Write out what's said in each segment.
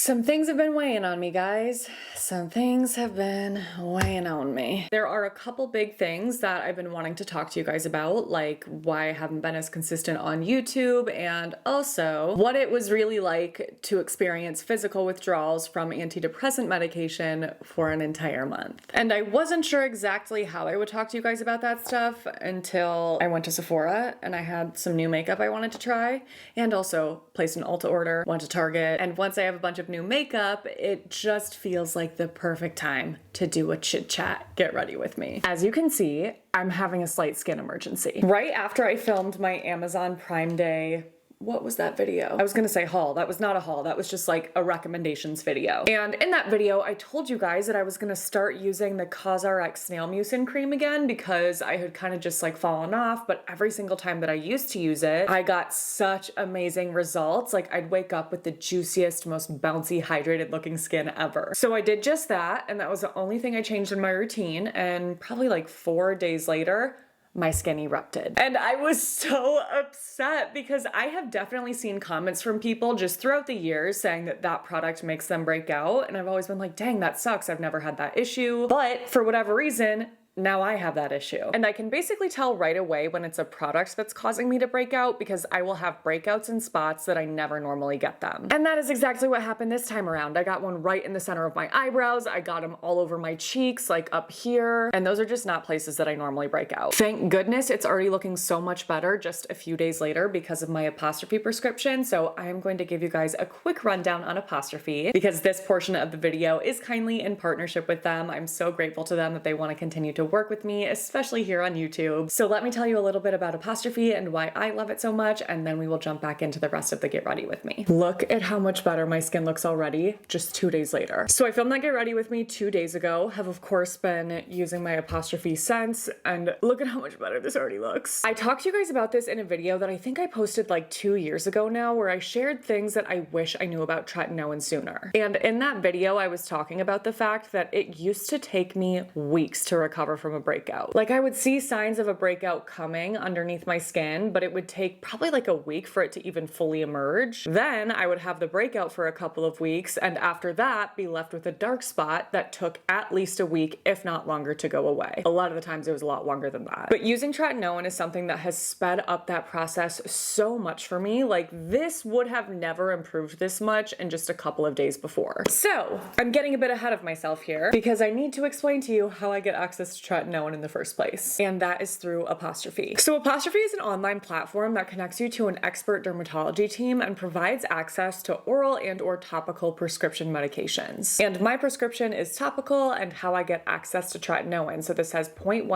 Some things have been weighing on me, guys. Some things have been weighing on me. There are a couple big things that I've been wanting to talk to you guys about, like why I haven't been as consistent on YouTube, and also what it was really like to experience physical withdrawals from antidepressant medication for an entire month. And I wasn't sure exactly how I would talk to you guys about that stuff until I went to Sephora and I had some new makeup I wanted to try, and also placed an Ulta order, went to Target, and once I have a bunch of new makeup, it just feels like the perfect time to do a chit chat. Get ready with me. As you can see, I'm having a slight skin emergency. Right after I filmed my Amazon Prime Day, what was that video? I was gonna say haul. That was not a haul. That was just like a recommendations video. And in that video, I told you guys that I was gonna start using the CosRx snail mucin cream again because I had kind of just like fallen off, but every single time that I used to use it, I got such amazing results. Like I'd wake up with the juiciest, most bouncy, hydrated looking skin ever. So I did just that, and that was the only thing I changed in my routine, and probably like 4 days later, my skin erupted. And I was so upset because I have definitely seen comments from people just throughout the years saying that that product makes them break out. And I've always been like, dang, that sucks. I've never had that issue. But for whatever reason, now I have that issue. And I can basically tell right away when it's a product that's causing me to break out because I will have breakouts in spots that I never normally get them. And that is exactly what happened this time around. I got one right in the center of my eyebrows. I got them all over my cheeks, like up here. And those are just not places that I normally break out. Thank goodness it's already looking so much better just a few days later because of my apostrophe prescription. So I am going to give you guys a quick rundown on apostrophe because this portion of the video is kindly in partnership with them. I'm so grateful to them that they want to continue to work with me, especially here on YouTube. So let me tell you a little bit about apostrophe and why I love it so much, and then we will jump back into the rest of the Get Ready With Me. Look at how much better my skin looks already, just 2 days later. So I filmed that Get Ready With Me 2 days ago, have of course been using my apostrophe since, and look at how much better this already looks. I talked to you guys about this in a video that I think I posted like 2 years ago now, where I shared things that I wish I knew about tretinoin sooner. And in that video, I was talking about the fact that it used to take me weeks to recover from a breakout. Like I would see signs of a breakout coming underneath my skin, but it would take probably like a week for it to even fully emerge. Then I would have the breakout for a couple of weeks, and after that be left with a dark spot that took at least a week, if not longer, to go away. A lot of the times it was a lot longer than that. But using tretinoin is something that has sped up that process so much for me. Like this would have never improved this much in just a couple of days before. So I'm getting a bit ahead of myself here because I need to explain to you how I get access to tretinoin in the first place, and that is through Apostrophe. So Apostrophe is an online platform that connects you to an expert dermatology team and provides access to oral and or topical prescription medications. And my prescription is topical, and how I get access to tretinoin. So this has 0.1%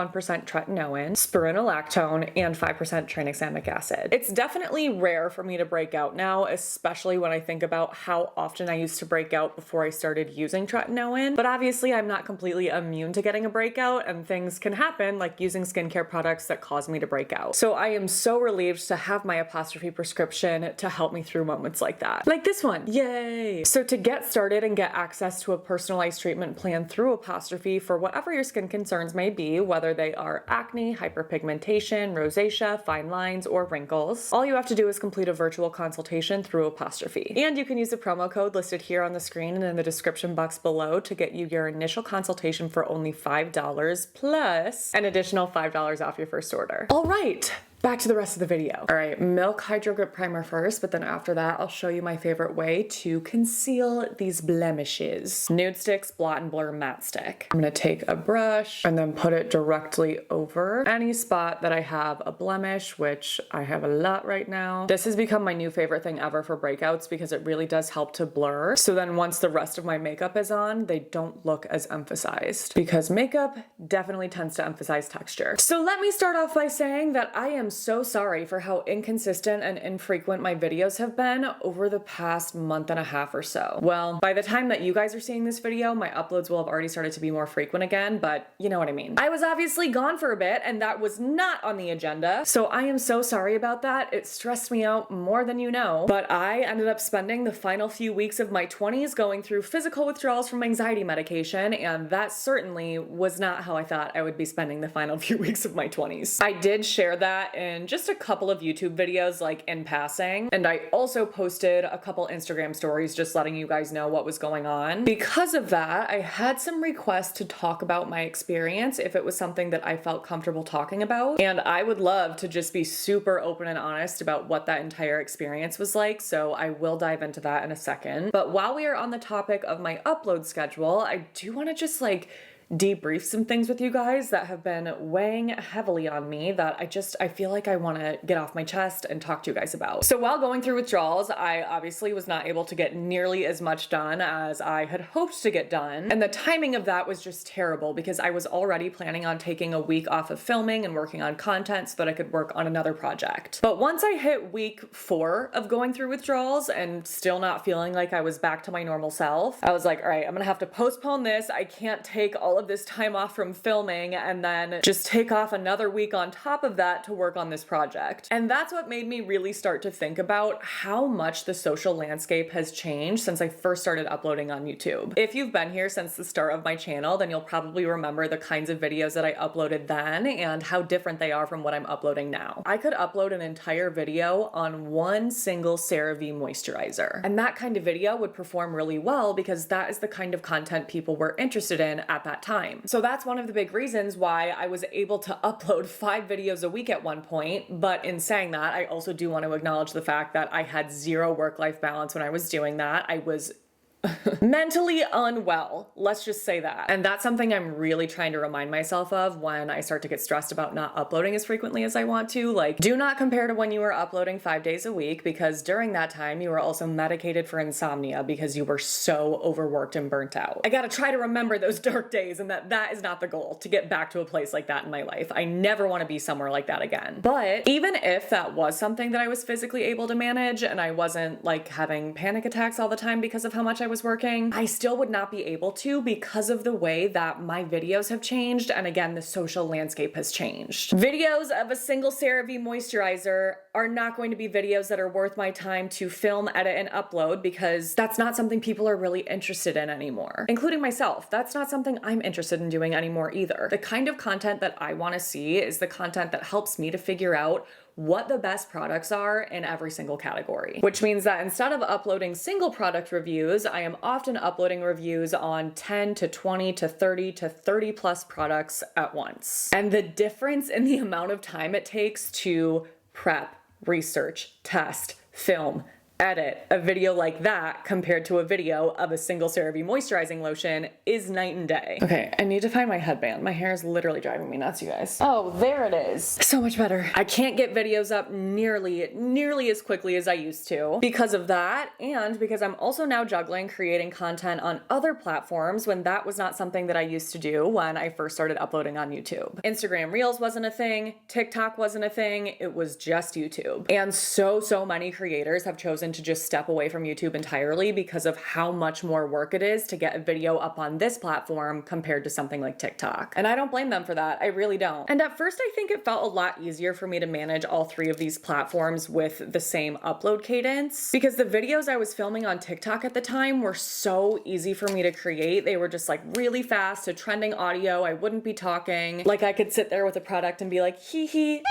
tretinoin, spironolactone, and 5% tranexamic acid. It's definitely rare for me to break out now, especially when I think about how often I used to break out before I started using tretinoin. But obviously I'm not completely immune to getting a breakout, and things can happen like using skincare products that cause me to break out. So I am so relieved to have my apostrophe prescription to help me through moments like that. Like this one, yay! So to get started and get access to a personalized treatment plan through Apostrophe for whatever your skin concerns may be, whether they are acne, hyperpigmentation, rosacea, fine lines, or wrinkles, all you have to do is complete a virtual consultation through Apostrophe. And you can use the promo code listed here on the screen and in the description box below to get you your initial consultation for only $5 plus an additional $5 off your first order. All right, back to the rest of the video. All right, Milk Hydro Grip Primer first, but then after that, I'll show you my favorite way to conceal these blemishes. Nude Sticks Blot and Blur Matte Stick. I'm gonna take a brush and then put it directly over any spot that I have a blemish, which I have a lot right now. This has become my new favorite thing ever for breakouts because it really does help to blur. So then once the rest of my makeup is on, they don't look as emphasized because makeup definitely tends to emphasize texture. So let me start off by saying that I am so sorry for how inconsistent and infrequent my videos have been over the past month and a half or so. Well, by the time that you guys are seeing this video, my uploads will have already started to be more frequent again, but you know what I mean. I was obviously gone for a bit, and that was not on the agenda, so I am so sorry about that. It stressed me out more than you know, but I ended up spending the final few weeks of my 20s going through physical withdrawals from anxiety medication, and that certainly was not how I thought I would be spending the final few weeks of my 20s. I did share that in just a couple of YouTube videos, like in passing. And I also posted a couple Instagram stories just letting you guys know what was going on. Because of that, I had some requests to talk about my experience if it was something that I felt comfortable talking about. And I would love to just be super open and honest about what that entire experience was like. So I will dive into that in a second. But while we are on the topic of my upload schedule, I do want to just debrief some things with you guys that have been weighing heavily on me that I feel like I want to get off my chest and talk to you guys about. So while going through withdrawals, I obviously was not able to get nearly as much done as I had hoped to get done. And the timing of that was just terrible because I was already planning on taking a week off of filming and working on content so that I could work on another project. But once I hit week 4 of going through withdrawals and still not feeling like I was back to my normal self, I was like, all right, I'm gonna have to postpone this. I can't take all of this time off from filming and then just take off another week on top of that to work on this project. And that's what made me really start to think about how much the social landscape has changed since I first started uploading on YouTube. If you've been here since the start of my channel, then you'll probably remember the kinds of videos that I uploaded then and how different they are from what I'm uploading now. I could upload an entire video on one single CeraVe moisturizer. And that kind of video would perform really well because that is the kind of content people were interested in at that time. So that's one of the big reasons why I was able to upload 5 videos a week at one point. But in saying that, I also do want to acknowledge the fact that I had zero work-life balance when I was doing that. I was mentally unwell, let's just say that. And that's something I'm really trying to remind myself of when I start to get stressed about not uploading as frequently as I want to. Like, do not compare to when you were uploading 5 days a week, because during that time you were also medicated for insomnia because you were so overworked and burnt out. I gotta try to remember those dark days, and that is not the goal, to get back to a place like that in my life. I never want to be somewhere like that again. But even if that was something that I was physically able to manage and I wasn't having panic attacks all the time because of how much I was working, I still would not be able to because of the way that my videos have changed, and again, the social landscape has changed. Videos of a single CeraVe moisturizer are not going to be videos that are worth my time to film, edit, and upload because that's not something people are really interested in anymore. Including myself, that's not something I'm interested in doing anymore either. The kind of content that I want to see is the content that helps me to figure out what the best products are in every single category. Which means that instead of uploading single product reviews, I am often uploading reviews on 10 to 20 to 30 to 30 plus products at once. And the difference in the amount of time it takes to prep, research, test, film, edit a video like that compared to a video of a single CeraVe moisturizing lotion is night and day. Okay, I need to find my headband. My hair is literally driving me nuts, you guys. Oh, there it is. So much better. I can't get videos up nearly as quickly as I used to because of that, and because I'm also now juggling creating content on other platforms when that was not something that I used to do when I first started uploading on YouTube. Instagram Reels wasn't a thing, TikTok wasn't a thing, it was just YouTube. And so many creators have chosen to just step away from YouTube entirely because of how much more work it is to get a video up on this platform compared to something like TikTok. And I don't blame them for that. I really don't. And at first I think it felt a lot easier for me to manage all 3 of these platforms with the same upload cadence because the videos I was filming on TikTok at the time were so easy for me to create. They were just really fast to trending audio. I wouldn't be talking. I could sit there with a product and be like, hee hee.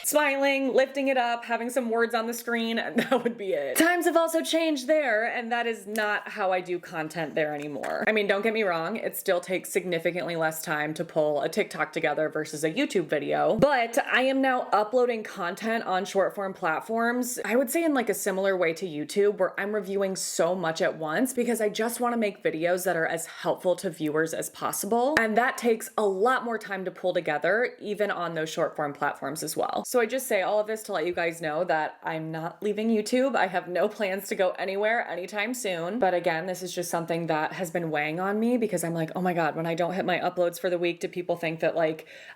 Smiling, lifting it up, having some words on the screen, and that would be it. Times have also changed there, and that is not how I do content there anymore. I mean, don't get me wrong, it still takes significantly less time to pull a TikTok together versus a YouTube video, but I am now uploading content on short form platforms, I would say in a similar way to YouTube, where I'm reviewing so much at once because I just want to make videos that are as helpful to viewers as possible, and that takes a lot more time to pull together, even on those short form platforms as well. So I just say all of this to let you guys know that I'm not leaving YouTube. I have no plans to go anywhere anytime soon. But again, this is just something that has been weighing on me because I'm like, oh my God, when I don't hit my uploads for the week, do people think that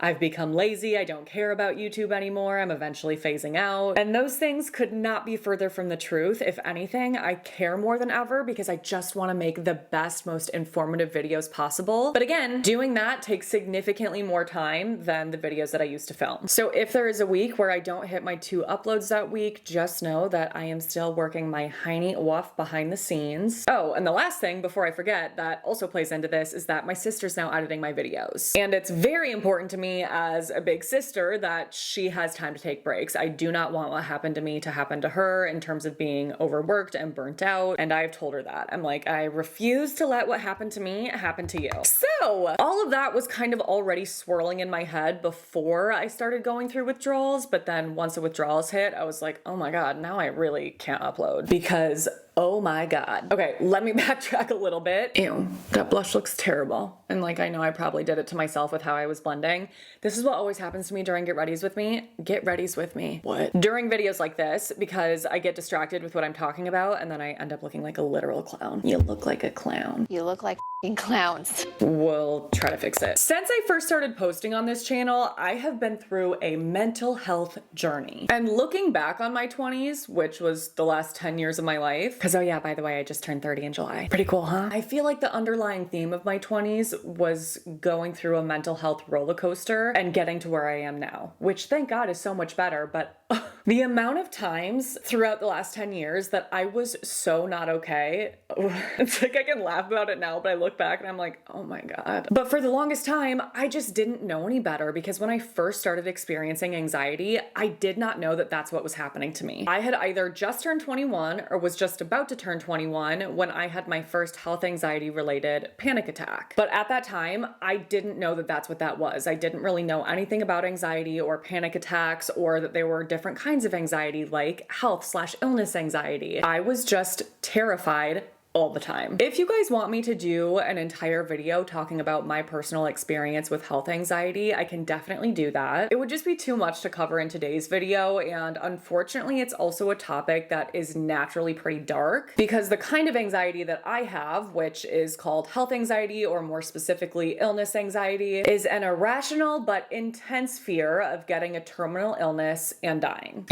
I've become lazy? I don't care about YouTube anymore. I'm eventually phasing out. And those things could not be further from the truth. If anything, I care more than ever because I just want to make the best, most informative videos possible. But again, doing that takes significantly more time than the videos that I used to film. So if there is a week week where I don't hit my 2 uploads that week, just know that I am still working my hiney off behind the scenes. Oh, and the last thing before I forget that also plays into this is that my sister's now editing my videos. And it's very important to me as a big sister that she has time to take breaks. I do not want what happened to me to happen to her in terms of being overworked and burnt out. And I've told her that. I'm like, I refuse to let what happened to me happen to you. So all of that was kind of already swirling in my head before I started going through withdrawals. But then once the withdrawals hit, I was like, oh my God, now I really can't upload because oh my God. Okay, let me backtrack a little bit. Ew, that blush looks terrible. And like, I know I probably did it to myself with how I was blending. This is what always happens to me during Get Readies with me. Get Readies with me. What? During videos like this, because I get distracted with what I'm talking about and then I end up looking like a literal clown. You look like a clown. You look like clowns. We'll try to fix it. Since I first started posting on this channel, I have been through a mental health journey. And looking back on my 20s, which was the last 10 years of my life, because oh yeah, by the way, I just turned 30 in July. Pretty cool, huh? I feel like the underlying theme of my 20s was going through a mental health roller coaster and getting to where I am now, which thank God is so much better, but the amount of times throughout the last 10 years that I was so not okay, it's like I can laugh about it now, but I look back and I'm like, oh my God. But for the longest time, I just didn't know any better because when I first started experiencing anxiety, I did not know that that's what was happening to me. I had either just turned 21 or was just about to turn 21 when I had my first health anxiety related panic attack. But at that time, I didn't know that that's what that was. I didn't really know anything about anxiety or panic attacks or that there were different kinds of anxiety like health/illness anxiety. I was just terrified all the time. If you guys want me to do an entire video talking about my personal experience with health anxiety, I can definitely do that. It would just be too much to cover in today's video, and unfortunately it's also a topic that is naturally pretty dark because the kind of anxiety that I have, which is called health anxiety or more specifically illness anxiety, is an irrational but intense fear of getting a terminal illness and dying.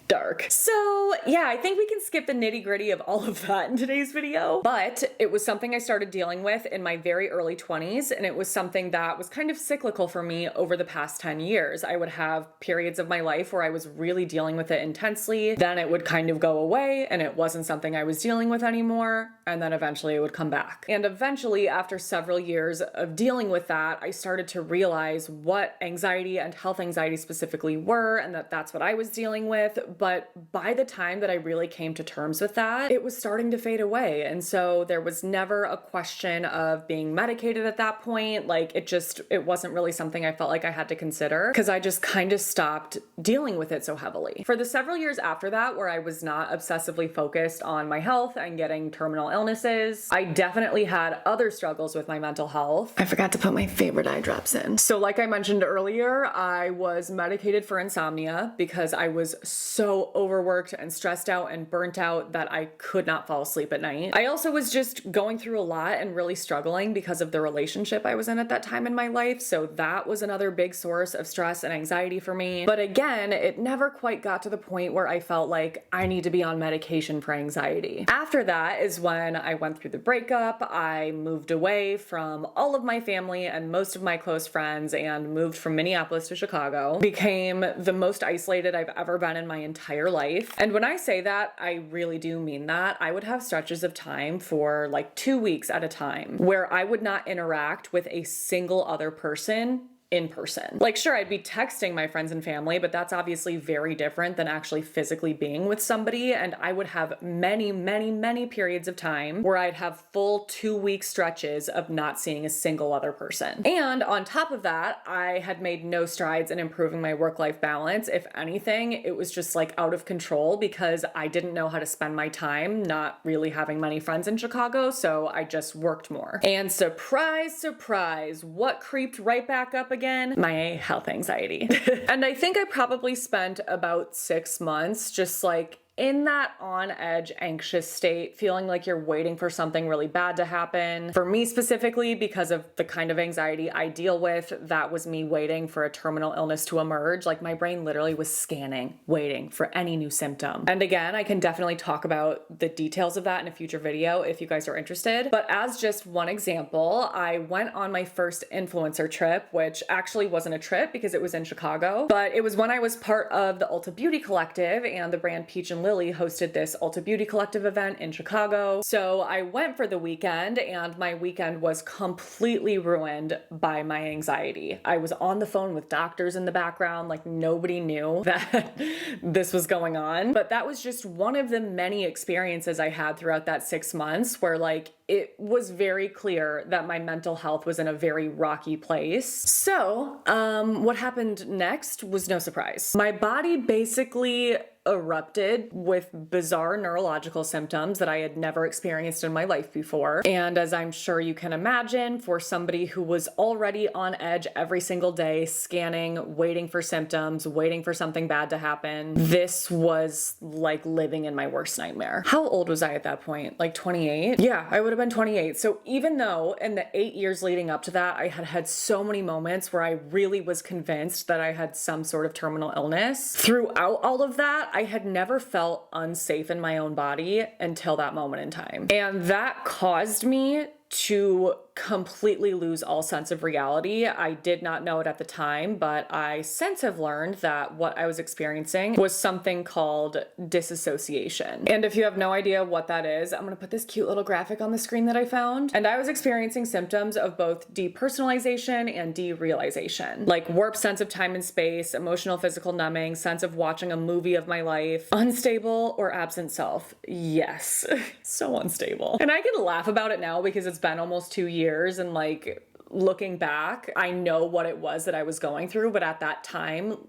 Dark. So yeah, I think we can skip the nitty-gritty of all of that in today's video, but it was something I started dealing with in my very early 20s, and it was something that was kind of cyclical for me over the past 10 years. I would have periods of my life where I was really dealing with it intensely, then it would kind of go away and it wasn't something I was dealing with anymore, and then eventually it would come back. And eventually, after several years of dealing with that, I started to realize what anxiety and health anxiety specifically were, and that that's what I was dealing with. But by the time that I really came to terms with that, it was starting to fade away. And so there was never a question of being medicated at that point. Like it wasn't really something I felt like I had to consider because I just kind of stopped dealing with it so heavily. For the several years after that, where I was not obsessively focused on my health and getting terminal illnesses, I definitely had other struggles with my mental health. I forgot to put my favorite eye drops in. So like I mentioned earlier, I was medicated for insomnia because I was so overworked and stressed out and burnt out that I could not fall asleep at night. I also was just going through a lot and really struggling because of the relationship I was in at that time in my life. So that was another big source of stress and anxiety for me. But again, it never quite got to the point where I felt like I need to be on medication for anxiety. After that is when I went through the breakup. I moved away from all of my family and most of my close friends and moved from Minneapolis to Chicago. Became the most isolated I've ever been in my entire life. And when I say that, I really do mean that. I would have stretches of time for like 2 weeks at a time where I would not interact with a single other person in person. Like, sure, I'd be texting my friends and family, but that's obviously very different than actually physically being with somebody. And I would have many, many, many periods of time where I'd have full 2-week stretches of not seeing a single other person. And on top of that, I had made no strides in improving my work-life balance. If anything, it was just like out of control because I didn't know how to spend my time, not really having many friends in Chicago, so I just worked more. And surprise, surprise, what creeped right back up again? My health anxiety. And I think I probably spent about 6 months just like in that on edge, anxious state, feeling like you're waiting for something really bad to happen. For me specifically, because of the kind of anxiety I deal with, that was me waiting for a terminal illness to emerge. Like my brain literally was scanning, waiting for any new symptom. And again, I can definitely talk about the details of that in a future video if you guys are interested. But as just one example, I went on my first influencer trip, which actually wasn't a trip because it was in Chicago, but it was when I was part of the Ulta Beauty Collective, and the brand Peach and Lily hosted this Ulta Beauty Collective event in Chicago. So I went for the weekend, and my weekend was completely ruined by my anxiety. I was on the phone with doctors in the background, like nobody knew that this was going on. But that was just one of the many experiences I had throughout that 6 months where like it was very clear that my mental health was in a very rocky place. So, what happened next was no surprise. My body basically erupted with bizarre neurological symptoms that I had never experienced in my life before. And as I'm sure you can imagine, for somebody who was already on edge every single day, scanning, waiting for symptoms, waiting for something bad to happen, this was like living in my worst nightmare. How old was I at that point? Like 28? Yeah, I would have been 28. So even though in the 8 years leading up to that, I had had so many moments where I really was convinced that I had some sort of terminal illness, throughout all of that, I had never felt unsafe in my own body until that moment in time. And that caused me to completely lose all sense of reality. I did not know it at the time, but I since have learned that what I was experiencing was something called disassociation. And if you have no idea what that is, I'm gonna put this cute little graphic on the screen that I found. And I was experiencing symptoms of both depersonalization and derealization, like warped sense of time and space, emotional, physical numbing, sense of watching a movie of my life, unstable or absent self. Yes, so unstable. And I can laugh about it now because it's been almost 2 years, and like looking back, I know what it was that I was going through, but at that time,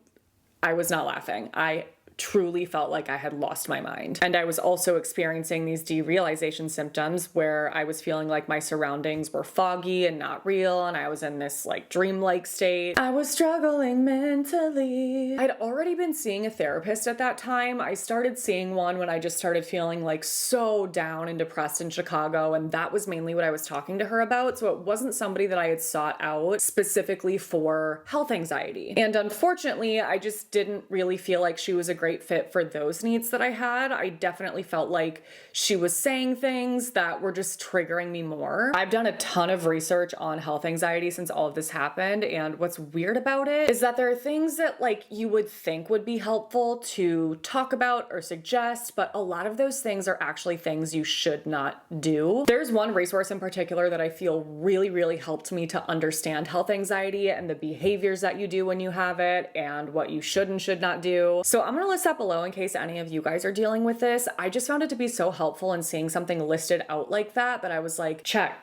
I was not laughing. I truly felt like I had lost my mind. And I was also experiencing these derealization symptoms where I was feeling like my surroundings were foggy and not real, and I was in this like dreamlike state. I was struggling mentally. I'd already been seeing a therapist at that time. I started seeing one when I just started feeling like so down and depressed in Chicago, and that was mainly what I was talking to her about. So it wasn't somebody that I had sought out specifically for health anxiety. And unfortunately, I just didn't really feel like she was a great fit for those needs that I had. I definitely felt like she was saying things that were just triggering me more. I've done a ton of research on health anxiety since all of this happened, and what's weird about it is that there are things that like you would think would be helpful to talk about or suggest, but a lot of those things are actually things you should not do. There's one resource in particular that I feel really helped me to understand health anxiety and the behaviors that you do when you have it and what you should and should not do. So I'm gonna list that below in case any of you guys are dealing with this. I just found it to be so helpful in seeing something listed out like that I was like, check.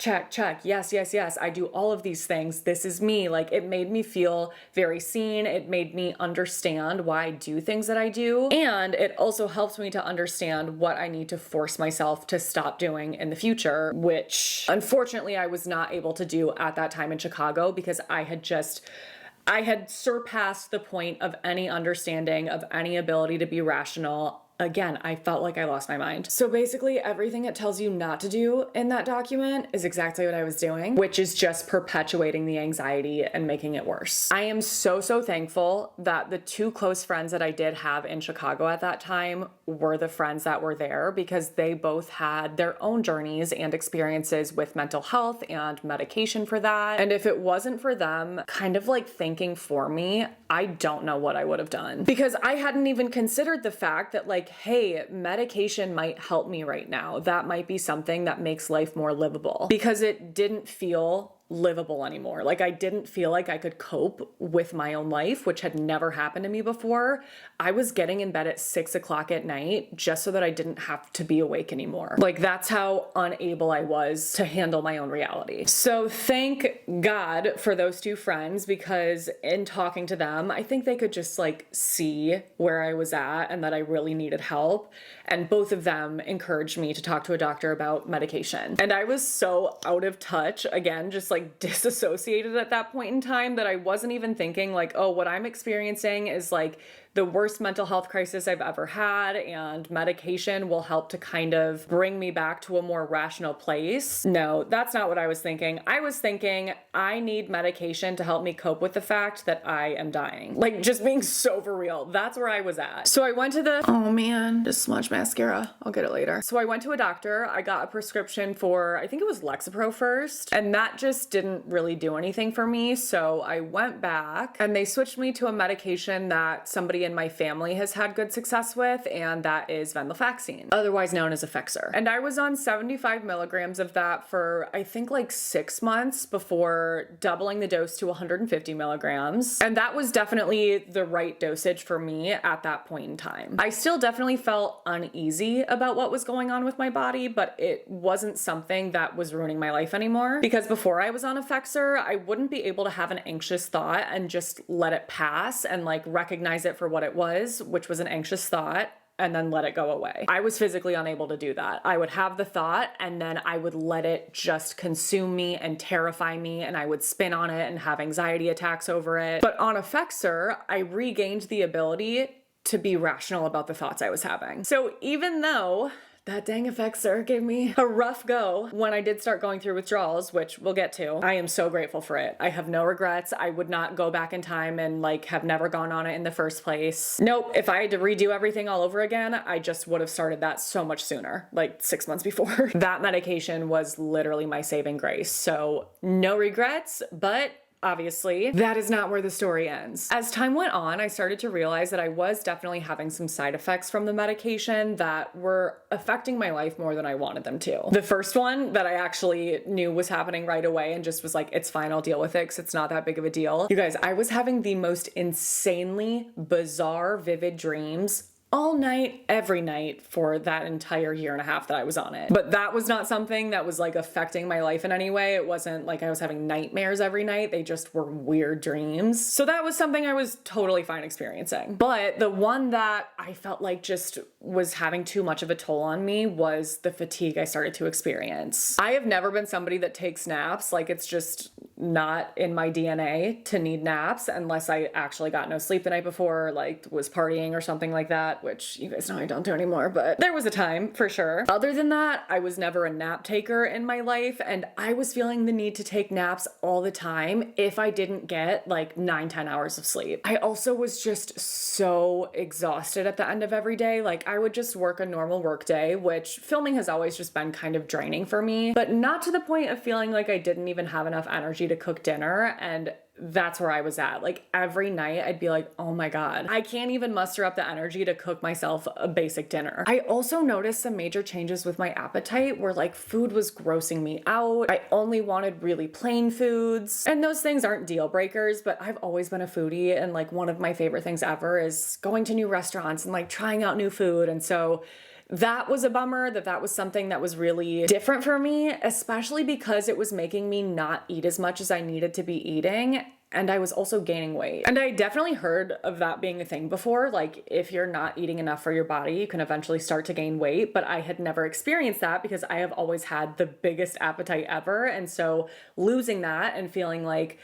Yes. I do all of these things. This is me. Like it made me feel very seen. It made me understand why I do things that I do. And it also helps me to understand what I need to force myself to stop doing in the future, which unfortunately I was not able to do at that time in Chicago because I had surpassed the point of any understanding of any ability to be rational. Again, I felt like I lost my mind. So basically everything it tells you not to do in that document is exactly what I was doing, which is just perpetuating the anxiety and making it worse. I am so thankful that the 2 close friends that I did have in Chicago at that time were the friends that were there, because they both had their own journeys and experiences with mental health and medication for that. And if it wasn't for them kind of like thinking for me, I don't know what I would have done, because I hadn't even considered the fact that like, hey, medication might help me right now. That might be something that makes life more livable, because it didn't feel livable anymore. Like I didn't feel like I could cope with my own life, which had never happened to me before. I was getting in bed at 6 o'clock at night just so that I didn't have to be awake anymore. Like that's how unable I was to handle my own reality. So thank God for those 2 friends, because in talking to them, I think they could just like see where I was at and that I really needed help. And both of them encouraged me to talk to a doctor about medication. And I was so out of touch, again, just like disassociated at that point in time, that I wasn't even thinking like, oh, what I'm experiencing is like the worst mental health crisis I've ever had, and medication will help to kind of bring me back to a more rational place. No, that's not what I was thinking. I was thinking I need medication to help me cope with the fact that I am dying. Like, just being so for real. That's where I was at. So I went to oh man, just smudge mascara. I'll get it later. So I went to a doctor. I got a prescription for, I think it was Lexapro first, and that just didn't really do anything for me. So I went back and they switched me to a medication that somebody in my family has had good success with, and that is venlafaxine, otherwise known as Effexor. And I was on 75 milligrams of that for, I think, like 6 months before doubling the dose to 150 milligrams. And that was definitely the right dosage for me at that point in time. I still definitely felt uneasy about what was going on with my body, but it wasn't something that was ruining my life anymore, because before I was on Effexor, I wouldn't be able to have an anxious thought and just let it pass and like recognize it for what it was, which was an anxious thought, and then let it go away. I was physically unable to do that. I would have the thought and then I would let it just consume me and terrify me, and I would spin on it and have anxiety attacks over it. But on Effexor, I regained the ability to be rational about the thoughts I was having. So even though that dang Effexor gave me a rough go when I did start going through withdrawals, which we'll get to, I am so grateful for it. I have no regrets. I would not go back in time and like have never gone on it in the first place. Nope. If I had to redo everything all over again, I just would have started that so much sooner, like 6 months before. That medication was literally my saving grace. So no regrets, but obviously, that is not where the story ends. As time went on, I started to realize that I was definitely having some side effects from the medication that were affecting my life more than I wanted them to. The first one that I actually knew was happening right away and just was like, it's fine, I'll deal with it because it's not that big of a deal. You guys, I was having the most insanely bizarre, vivid dreams all night, every night for that entire year and a half that I was on it. But that was not something that was like affecting my life in any way. It wasn't like I was having nightmares every night. They just were weird dreams. So that was something I was totally fine experiencing. But the one that I felt like just was having too much of a toll on me was the fatigue I started to experience. I have never been somebody that takes naps. Like, it's just not in my DNA to need naps unless I actually got no sleep the night before, like was partying or something like that, which you guys know I don't do anymore, but there was a time for sure. Other than that, I was never a nap taker in my life, and I was feeling the need to take naps all the time if I didn't get like 9-10 hours of sleep. I also was just so exhausted at the end of every day. Like, I would just work a normal work day, which filming has always just been kind of draining for me, but not to the point of feeling like I didn't even have enough energy to cook dinner. And that's where I was at. Like, every night I'd be like, oh my God, I can't even muster up the energy to cook myself a basic dinner. I also noticed some major changes with my appetite where like food was grossing me out. I only wanted really plain foods, and those things aren't deal breakers, but I've always been a foodie, and like one of my favorite things ever is going to new restaurants and like trying out new food. And so that was a bummer that was something that was really different for me, especially because it was making me not eat as much as I needed to be eating. And I was also gaining weight. And I definitely heard of that being a thing before. Like, if you're not eating enough for your body, you can eventually start to gain weight. But I had never experienced that because I have always had the biggest appetite ever. And so losing that and feeling like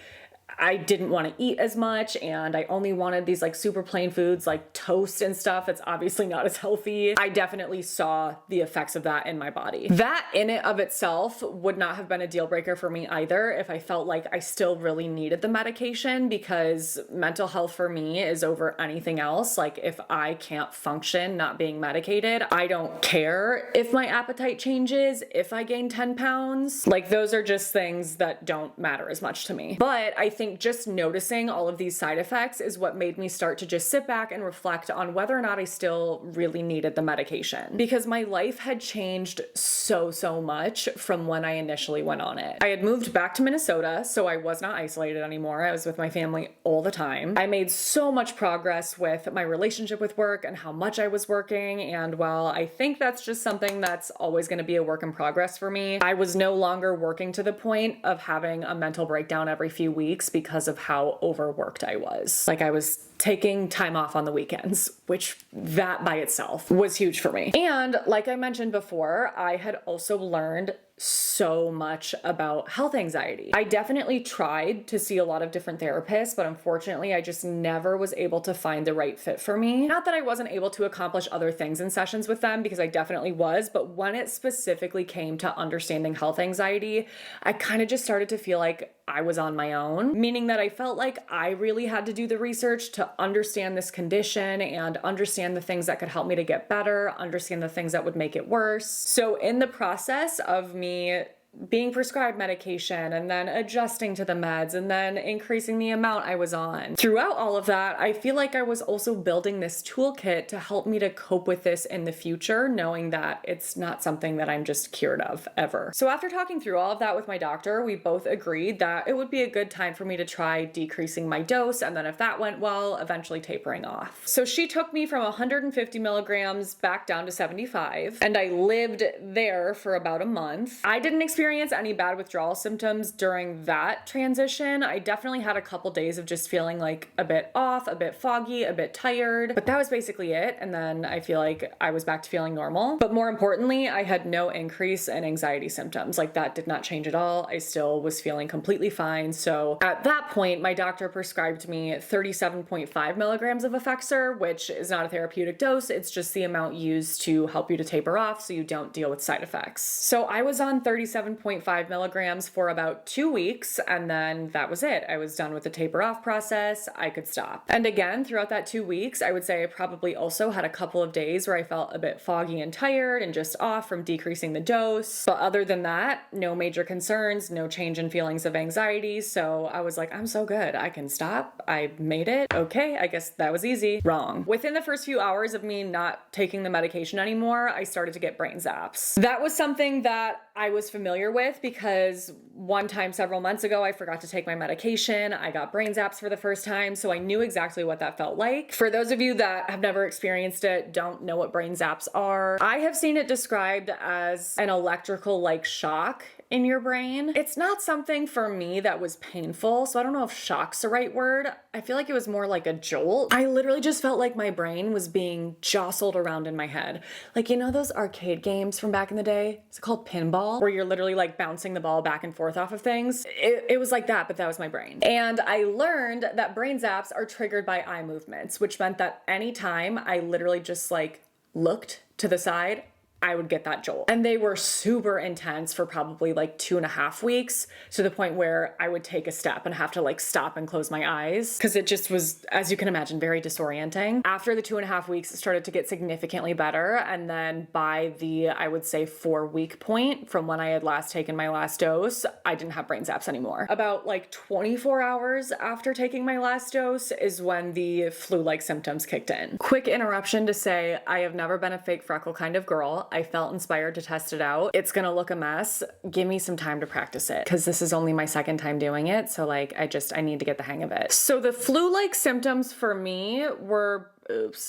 I didn't want to eat as much, and I only wanted these like super plain foods like toast and stuff. It's obviously not as healthy. I definitely saw the effects of that in my body. That in it of itself would not have been a deal breaker for me either if I felt like I still really needed the medication, because mental health for me is over anything else. Like, if I can't function not being medicated, I don't care if my appetite changes, if I gain 10 pounds. Like, those are just things that don't matter as much to me. But I think just noticing all of these side effects is what made me start to just sit back and reflect on whether or not I still really needed the medication, because my life had changed so much from when I initially went on it. I had moved back to Minnesota, so I was not isolated anymore. I was with my family all the time. I made so much progress with my relationship with work and how much I was working, and while I think that's just something that's always going to be a work in progress for me, I was no longer working to the point of having a mental breakdown every few weeks because of how overworked I was. Like, I was taking time off on the weekends, which that by itself was huge for me. And like I mentioned before, I had also learned so much about health anxiety. I definitely tried to see a lot of different therapists, but unfortunately, I just never was able to find the right fit for me. Not that I wasn't able to accomplish other things in sessions with them, because I definitely was, but when it specifically came to understanding health anxiety, I kind of just started to feel like I was on my own, meaning that I felt like I really had to do the research to understand this condition and understand the things that could help me to get better, understand the things that would make it worse. So in the process of me being prescribed medication and then adjusting to the meds and then increasing the amount I was on. Throughout all of that, I feel like I was also building this toolkit to help me to cope with this in the future, knowing that it's not something that I'm just cured of ever. So after talking through all of that with my doctor, we both agreed that it would be a good time for me to try decreasing my dose, and then if that went well, eventually tapering off. So she took me from 150 milligrams back down to 75, and I lived there for about a month. I didn't experience any bad withdrawal symptoms during that transition. I definitely had a couple days of just feeling like a bit off, a bit foggy, a bit tired, but that was basically it. And then I feel like I was back to feeling normal. But more importantly, I had no increase in anxiety symptoms. Like that did not change at all. I still was feeling completely fine. So at that point, my doctor prescribed me 37.5 milligrams of Effexor, which is not a therapeutic dose. It's just the amount used to help you to taper off so you don't deal with side effects. So I was on 37.5 milligrams for about 2 weeks, and then that was it. I was done with the taper off process. I could stop. And again, throughout that 2 weeks, I would say I probably also had a couple of days where I felt a bit foggy and tired and just off from decreasing the dose. But other than that, no major concerns, no change in feelings of anxiety. So I was like, I'm so good. I can stop. I made it. Okay, I guess that was easy. Wrong. Within the first few hours of me not taking the medication anymore, I started to get brain zaps. That was something that I was familiar with because one time several months ago, I forgot to take my medication. I got brain zaps for the first time, so I knew exactly what that felt like. For those of you that have never experienced it, don't know what brain zaps are, I have seen it described as an electrical like shock in your brain. It's not something for me that was painful, so I don't know if shock's the right word. I feel like it was more like a jolt. I literally just felt like my brain was being jostled around in my head. Like, you know those arcade games from back in the day? It's called pinball, where you're literally like bouncing the ball back and forth off of things. It was like that, but that was my brain. And I learned that brain zaps are triggered by eye movements, which meant that anytime I literally just like looked to the side, I would get that jolt. And they were super intense for probably like 2.5 weeks, to the point where I would take a step and have to like stop and close my eyes because it just was, as you can imagine, very disorienting. After the 2.5 weeks, it started to get significantly better. And then by the, I would say 4-week point from when I had last taken my last dose, I didn't have brain zaps anymore. About like 24 hours after taking my last dose is when the flu-like symptoms kicked in. Quick interruption to say, I have never been a fake freckle kind of girl. I felt inspired to test it out. It's gonna look a mess. Give me some time to practice it because this is only my second time doing it. So like, I need to get the hang of it. So the flu-like symptoms for me were,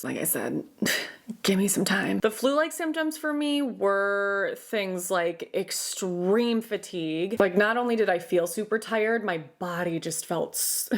like I said, give me some time. The flu-like symptoms for me were things like extreme fatigue. Like not only did I feel super tired, my body just felt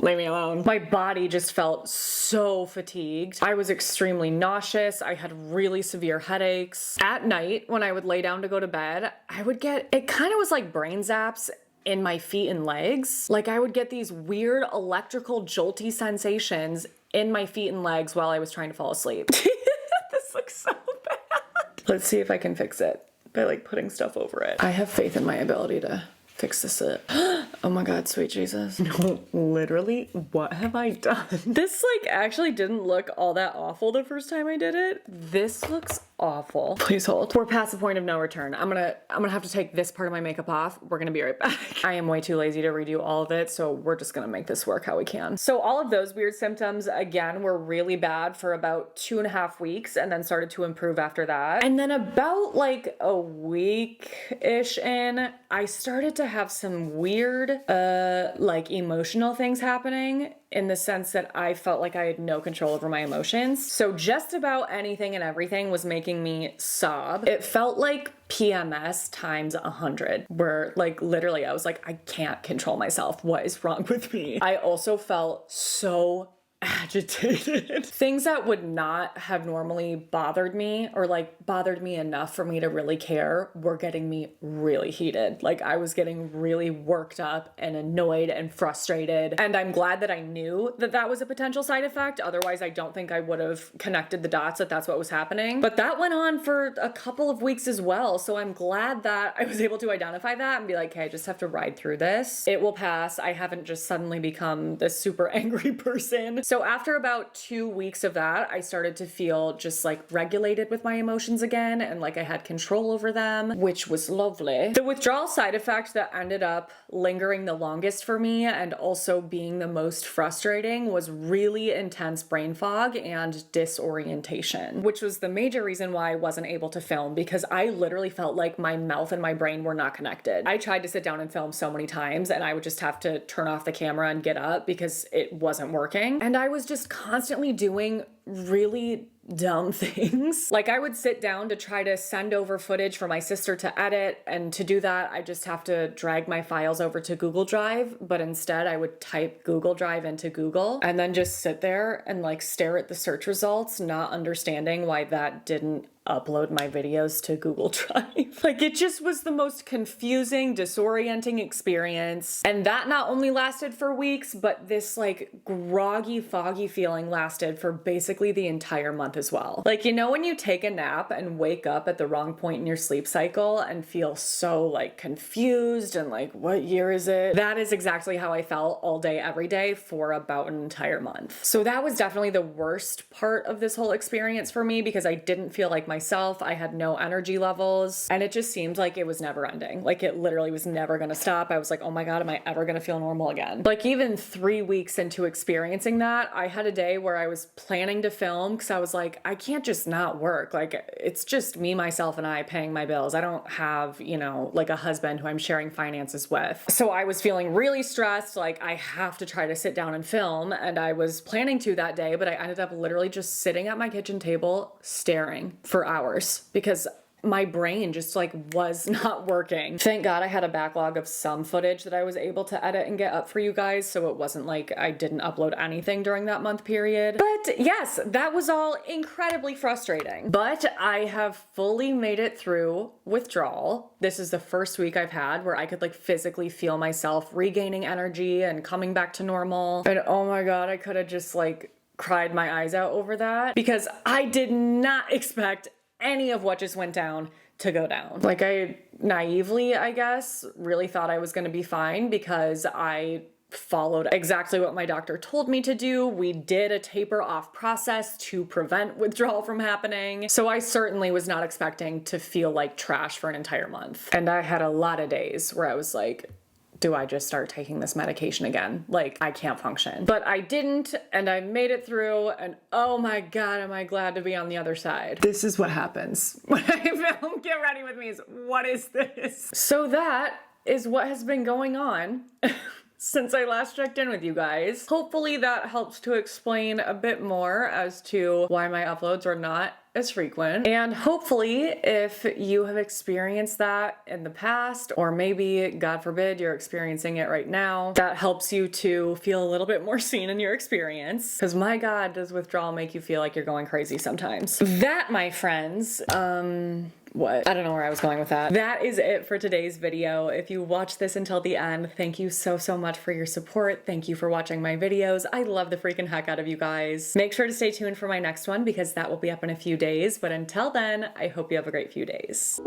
leave me alone. My body just felt so fatigued. I was extremely nauseous. I had really severe headaches. At night, when I would lay down to go to bed, I would get, it kind of was like brain zaps in my feet and legs. Like I would get these weird electrical jolty sensations in my feet and legs while I was trying to fall asleep. This looks so bad. Let's see if I can fix it by like putting stuff over it. I have faith in my ability to fix this up. Oh my God, sweet Jesus. No, literally, what have I done? This like actually didn't look all that awful the first time I did it. This looks awful. Please hold. We're past the point of no return. I'm gonna have to take this part of my makeup off. We're gonna be right back. I am way too lazy to redo all of it, so we're just gonna make this work how we can. So all of those weird symptoms, again, were really bad for about 2.5 weeks and then started to improve after that. And then about like a week-ish in, I started to have some weird, like emotional things happening in the sense that I felt like I had no control over my emotions. So just about anything and everything was making me sob. It felt like PMS times 100, where like literally I was like, I can't control myself. What is wrong with me? I also felt so agitated. Things that would not have normally bothered me or like bothered me enough for me to really care were getting me really heated. Like I was getting really worked up and annoyed and frustrated. And I'm glad that I knew that that was a potential side effect. Otherwise, I don't think I would have connected the dots that that's what was happening. But that went on for a couple of weeks as well. So I'm glad that I was able to identify that and be like, hey, I just have to ride through this. It will pass. I haven't just suddenly become this super angry person. So after about 2 weeks of that, I started to feel just like regulated with my emotions again and like I had control over them, which was lovely. The withdrawal side effect that ended up lingering the longest for me and also being the most frustrating was really intense brain fog and disorientation, which was the major reason why I wasn't able to film because I literally felt like my mouth and my brain were not connected. I tried to sit down and film so many times and I would just have to turn off the camera and get up because it wasn't working. And I was just constantly doing really dumb things. Like I would sit down to try to send over footage for my sister to edit, and to do that I just have to drag my files over to Google Drive, but instead I would type Google Drive into Google and then just sit there and like stare at the search results, not understanding why that didn't upload my videos to Google Drive. Like it just was the most confusing, disorienting experience. And that not only lasted for weeks, but this like groggy, foggy feeling lasted for basically the entire month as well. Like, you know, when you take a nap and wake up at the wrong point in your sleep cycle and feel so like confused and like, what year is it? That is exactly how I felt all day, every day for about an entire month. So that was definitely the worst part of this whole experience for me because I didn't feel like myself. I had no energy levels and it just seemed like it was never ending. Like it literally was never gonna stop. I was like, oh my God, am I ever gonna feel normal again? Like even 3 weeks into experiencing that, I had a day where I was planning to film because I was like, I can't just not work. Like it's just me, myself, and I paying my bills. I don't have, you know, like a husband who I'm sharing finances with. So I was feeling really stressed. Like I have to try to sit down and film. And I was planning to that day, but I ended up literally just sitting at my kitchen table staring for hours because my brain just like was not working. Thank God I had a backlog of some footage that I was able to edit and get up for you guys, so it wasn't like I didn't upload anything during that month period. But yes, that was all incredibly frustrating. But I have fully made it through withdrawal. This is the first week I've had where I could like physically feel myself regaining energy and coming back to normal. And oh my God, I could have just like cried my eyes out over that because I did not expect any of what just went down to go down. Like I naively, I guess, really thought I was going to be fine because I followed exactly what my doctor told me to do. We did a taper off process to prevent withdrawal from happening. So I certainly was not expecting to feel like trash for an entire month. And I had a lot of days where I was like, do I just start taking this medication again? Like, I can't function. But I didn't, and I made it through, and oh my God, am I glad to be on the other side. This is what happens when I film Get Ready With Me. What is this? So that is what has been going on since I last checked in with you guys. Hopefully that helps to explain a bit more as to why my uploads are not as frequent. And hopefully if you have experienced that in the past, or maybe, God forbid, you're experiencing it right now, that helps you to feel a little bit more seen in your experience. Because my God, does withdrawal make you feel like you're going crazy sometimes. That, my friends, what? I don't know where I was going with that. That is it for today's video. If you watched this until the end, thank you so, so much for your support. Thank you for watching my videos. I love the freaking heck out of you guys. Make sure to stay tuned for my next one because that will be up in a few days. But until then, I hope you have a great few days.